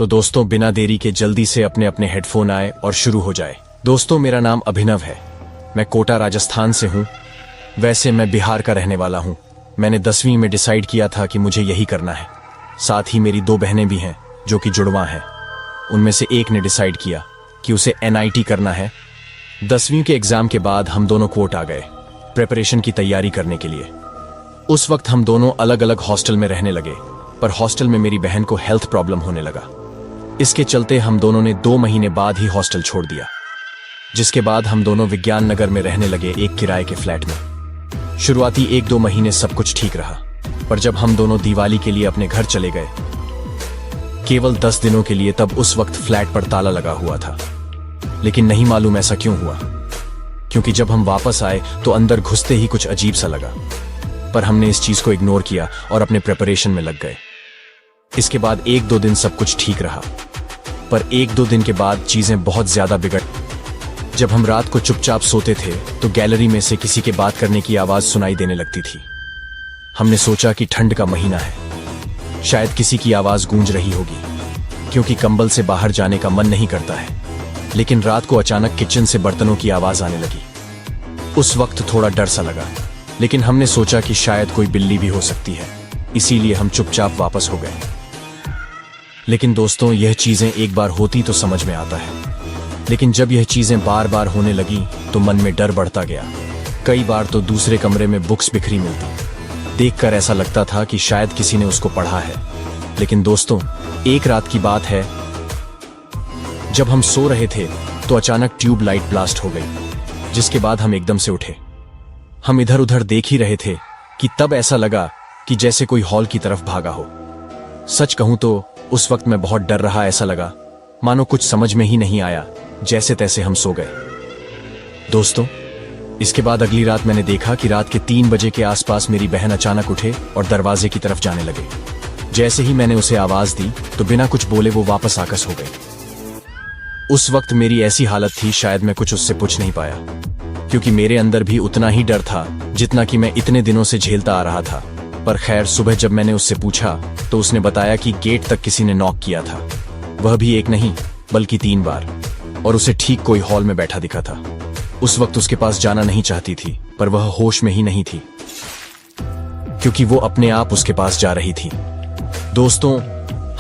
तो दोस्तों बिना देरी के जल्दी से अपने अपने हेडफोन आए और शुरू हो जाए। दोस्तों मेरा नाम अभिनव है, मैं कोटा राजस्थान से हूँ। वैसे मैं बिहार का रहने वाला हूँ। मैंने 10वीं में डिसाइड किया था कि मुझे यही करना है। साथ ही मेरी 2 बहनें भी हैं जो कि जुड़वा हैं। उनमें से एक ने डिसाइड किया कि उसे NIT करना है। 10वीं के एग्जाम के बाद हम दोनों कोर्ट आ गए प्रिपरेशन की तैयारी करने के लिए। उस वक्त हम दोनों अलग अलग हॉस्टल में रहने लगे, पर हॉस्टल में मेरी बहन को हेल्थ प्रॉब्लम होने लगा। इसके चलते हम दोनों ने 2 महीने बाद ही हॉस्टल छोड़ दिया, जिसके बाद हम दोनों विज्ञान नगर में रहने लगे एक किराए के फ्लैट में। शुरुआती 1-2 महीने सब कुछ ठीक रहा, पर जब हम दोनों दिवाली के लिए अपने घर चले गए, केवल 10 दिनों के लिए, तब उस वक्त फ्लैट पर ताला लगा हुआ था। लेकिन नहीं मालूम ऐसा क्यों हुआ, क्योंकि जब हम वापस आए तो अंदर घुसते ही कुछ अजीब सा लगा। पर हमने इस चीज को इग्नोर किया और अपने प्रिपरेशन में लग गए। इसके बाद 1-2 दिन सब कुछ ठीक रहा, पर 1-2 दिन के बाद चीजें बहुत ज्यादा बिगड़। जब हम रात को चुपचाप सोते थे तो गैलरी में से किसी के बात करने की आवाज सुनाई देने लगती थी। हमने सोचा कि ठंड का महीना है, शायद किसी की आवाज गूंज रही होगी, क्योंकि कंबल से बाहर जाने का मन नहीं करता है। लेकिन रात को अचानक किचन से बर्तनों की आवाज आने लगी। उस वक्त थोड़ा डर सा लगा, लेकिन हमने सोचा कि शायद कोई बिल्ली भी हो सकती है, इसीलिए हम चुपचाप वापस हो गए। लेकिन दोस्तों यह चीजें एक बार होती तो समझ में आता है, लेकिन जब यह चीजें बार बार होने लगी तो मन में डर बढ़ता गया। कई बार तो दूसरे कमरे में बुक्स बिखरी मिलती, देखकर ऐसा लगता था कि शायद किसी ने उसको पढ़ा है। लेकिन दोस्तों एक रात की बात है, जब हम सो रहे थे तो अचानक ट्यूब लाइट ब्लास्ट हो गई, जिसके बाद हम एकदम से उठे। हम इधर उधर देख ही रहे थे कि तब ऐसा लगा कि जैसे कोई हॉल की तरफ भागा हो। सच कहूं तो उस वक्त मैं बहुत डर रहा, ऐसा लगा मानो कुछ समझ में ही नहीं आया। जैसे तैसे हम सो गए। दोस्तों इसके बाद अगली रात मैंने देखा कि रात के 3 बजे के आसपास मेरी बहन अचानक उठे और दरवाजे की तरफ जाने लगे। जैसे ही मैंने उसे आवाज दी तो बिना कुछ बोले वो वापस आकस हो गई। उस वक्त मेरी ऐसी हालत थी, शायद मैं कुछ उससे पूछ नहीं पाया, क्योंकि मेरे अंदर भी उतना ही डर था जितना कि मैं इतने दिनों से झेलता आ रहा था। पर खैर सुबह जब मैंने उससे पूछा तो उसने बताया कि गेट तक किसी ने नॉक किया था, वह भी 1 नहीं बल्कि 3 बार, और उसे ठीक कोई हॉल में बैठा दिखा था। उस वक्त उसके पास जाना नहीं चाहती थी, पर वह होश में ही नहीं थी, क्योंकि वो अपने आप उसके पास जा रही थी। दोस्तों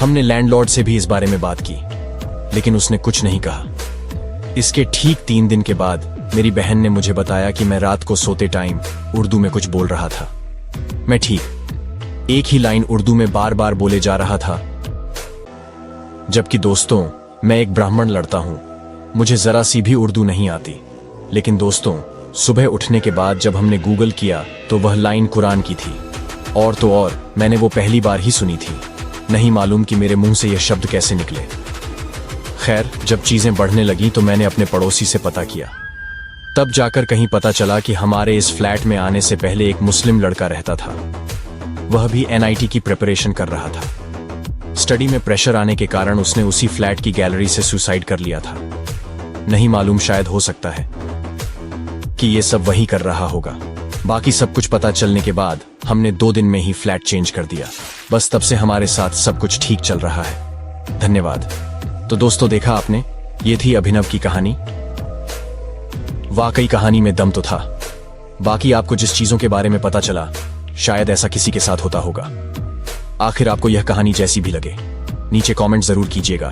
हमने लैंडलॉर्ड से भी इस बारे में बात की, लेकिन उसने कुछ नहीं कहा। इसके ठीक 3 दिन के बाद मेरी बहन ने मुझे बताया कि मैं रात को सोते टाइम उर्दू में कुछ बोल रहा था। मैं ठीक एक ही लाइन उर्दू में बार बार बोले जा रहा था। जबकि दोस्तों मैं एक ब्राह्मण लड़का हूं, मुझे जरा सी भी उर्दू नहीं आती। लेकिन दोस्तों सुबह उठने के बाद जब हमने गूगल किया तो वह लाइन कुरान की थी, और तो और मैंने वो पहली बार ही सुनी थी। नहीं मालूम कि मेरे मुंह से यह शब्द कैसे निकले। खैर जब चीजें बढ़ने लगी तो मैंने अपने पड़ोसी से पता किया। तब जाकर कहीं पता चला कि हमारे इस फ्लैट में आने से पहले एक मुस्लिम लड़का रहता था। वह भी NIT की प्रिपरेशन कर रहा था। स्टडी में प्रेशर आने के कारण उसने उसी फ्लैट की गैलरी से सुसाइड कर लिया था। नहीं मालूम, शायद हो सकता है कि ये सब वही कर रहा होगा। बाकी सब कुछ पता चलने के बाद हमने 2 दिन में ही फ्लैट चेंज कर दिया। बस तब से हमारे साथ सब कुछ ठीक चल रहा है। धन्यवाद। तो दोस्तों देखा आपने, ये थी अभिनव की कहानी। वाकई कहानी में दम तो था। बाकी आपको जिस चीजों के बारे में पता चला, शायद ऐसा किसी के साथ होता होगा। आखिर आपको यह कहानी जैसी भी लगे, नीचे कमेंट जरूर कीजिएगा।